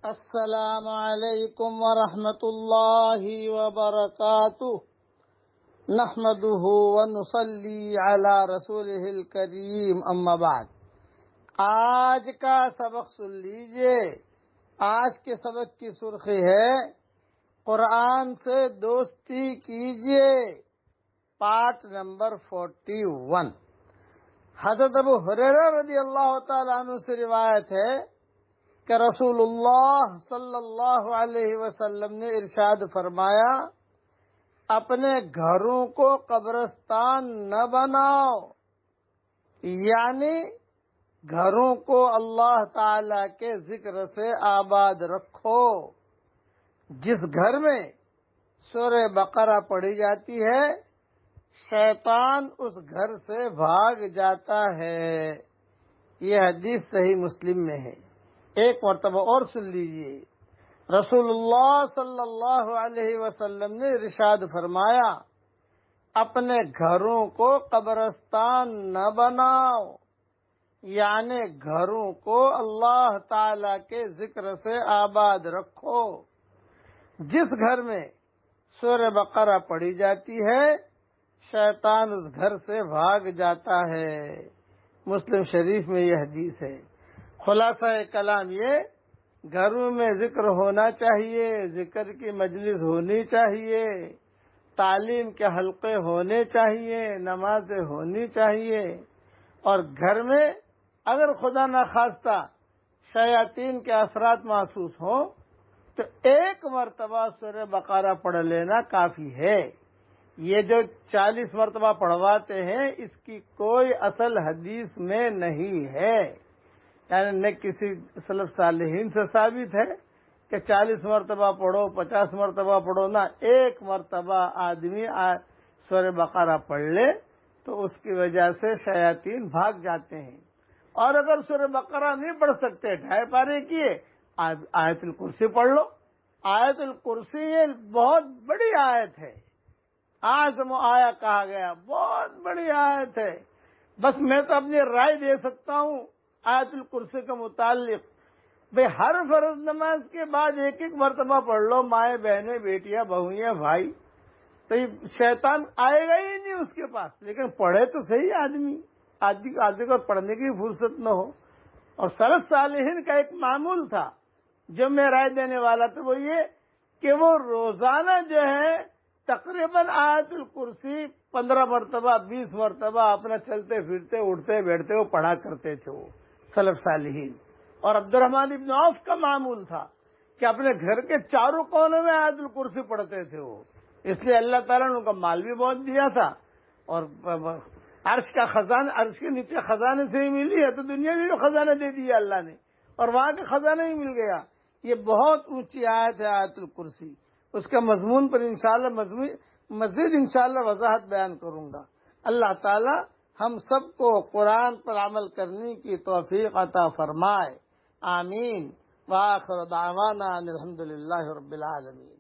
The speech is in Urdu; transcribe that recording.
السلام علیکم ورحمۃ اللہ وبرکاتہ نحمده ونصلی علی رسولہ الکریم اما بعد۔ آج کا سبق سن لیجئے۔ آج کے سبق کی سرخی ہے قرآن سے دوستی کیجئے، پارٹ نمبر 41۔ حضرت ابو ہریرہ رضی اللہ تعالیٰ عنہ سے روایت ہے کہ رسول اللہ صلی اللہ علیہ وسلم نے ارشاد فرمایا، اپنے گھروں کو قبرستان نہ بناؤ، یعنی گھروں کو اللہ تعالی کے ذکر سے آباد رکھو۔ جس گھر میں سورہ بقرہ پڑھی جاتی ہے شیطان اس گھر سے بھاگ جاتا ہے۔ یہ حدیث صحیح مسلم میں ہے۔ ایک مرتبہ اور سن لیجئے، رسول اللہ صلی اللہ علیہ وسلم نے ارشاد فرمایا، اپنے گھروں کو قبرستان نہ بناؤ، یعنی گھروں کو اللہ تعالی کے ذکر سے آباد رکھو۔ جس گھر میں سورہ بقرہ پڑھی جاتی ہے شیطان اس گھر سے بھاگ جاتا ہے۔ مسلم شریف میں یہ حدیث ہے۔ خلاصہ کلام یہ، گھروں میں ذکر ہونا چاہیے، ذکر کی مجلس ہونی چاہیے، تعلیم کے حلقے ہونے چاہیے، نمازیں ہونی چاہیے، اور گھر میں اگر خدا نخواستہ شیاطین کے اثرات محسوس ہوں تو ایک مرتبہ سورہ بقرہ پڑھ لینا کافی ہے۔ یہ جو 40 مرتبہ پڑھواتے ہیں اس کی کوئی اصل حدیث میں نہیں ہے، یعنی نہ کسی سلف صالحین سے ثابت ہے کہ 40 مرتبہ پڑھو، 50 مرتبہ پڑھو، نہ ایک مرتبہ آدمی سورہ بقرہ پڑھ لے تو اس کی وجہ سے شیاطین بھاگ جاتے ہیں۔ اور اگر سورہ بقرہ نہیں پڑھ سکتے، 2.5 پارے کیے، آیت الکرسی پڑھ لو۔ آیت الکرسی یہ بہت بڑی آیت ہے، اعظم آیا کہا گیا، بہت بڑی آیت ہے۔ بس میں تو اپنی رائے دے سکتا ہوں آیت الکرسی کے متعلق، بھئی ہر فرض نماز کے بعد ایک مرتبہ پڑھ لو، مائیں بہنیں بیٹیاں بہوئیں بھائی، تو یہ شیطان آئے گا ہی نہیں اس کے پاس۔ لیکن پڑھے تو صحیح آدمی کو پڑھنے کی فرصت نہ ہو۔ اور سلف صالحین کا ایک معمول تھا جو میں رائے دینے والا تھا، وہ یہ کہ وہ روزانہ جو ہے تقریباً آیت الکرسی 15 مرتبہ 20 مرتبہ اپنا چلتے پھرتے اٹھتے بیٹھتے وہ پڑھا کرتے تھے وہ سلف صالحین۔ اور عبد الرحمن ابن عوف کا معمول تھا کہ اپنے گھر کے چاروں کونوں میں آیت الکرسی پڑھتے تھے وہ، اس لیے اللہ تعالیٰ نے ان کا مال بھی بہت دیا تھا، اور عرش کا خزانہ، عرش کے نیچے خزانے سے ہی ملی ہے تو دنیا میں بھی خزانہ دے دیا اللہ نے، اور وہاں کے خزانہ ہی مل گیا۔ یہ بہت اونچی آیت ہے آیت الکرسی، اس کا مضمون پر انشاءاللہ مزید انشاءاللہ وضاحت بیان کروں گا۔ اللہ تعالی ہم سب کو قرآن پر عمل کرنے کی توفیق عطا فرمائے، آمین۔ وآخر دعوانا ان الحمدللہ رب العالمین۔